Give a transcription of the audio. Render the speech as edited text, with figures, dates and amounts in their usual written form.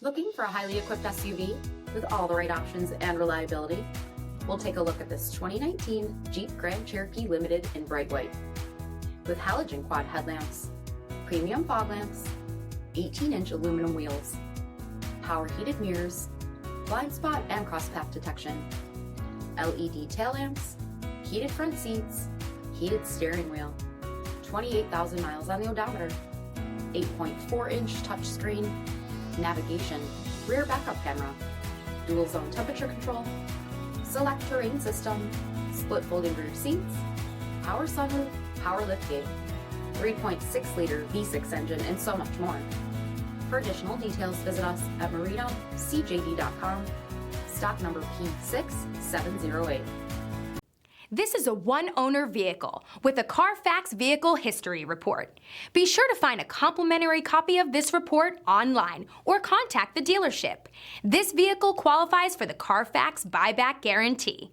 Looking for a highly equipped SUV with all the right options and reliability? We'll take a look at this 2019 Jeep Grand Cherokee Limited in bright white. With halogen quad headlamps, premium fog lamps, 18-inch aluminum wheels, power heated mirrors, blind spot and cross-path detection, LED tail lamps, heated front seats, heated steering wheel, 28,000 miles on the odometer, 8.4-inch touchscreen, navigation, rear backup camera, dual zone temperature control, SELEC-TERRAIN system, split folding rear seats, power sunroof, power liftgate, 3.6-liter V6 engine, and so much more. For additional details, visit us at MarinoCJD.com, stock number P6708. This is a one-owner vehicle with a Carfax Vehicle History Report. Be sure to find a complimentary copy of this report online or contact the dealership. This vehicle qualifies for the Carfax Buyback Guarantee.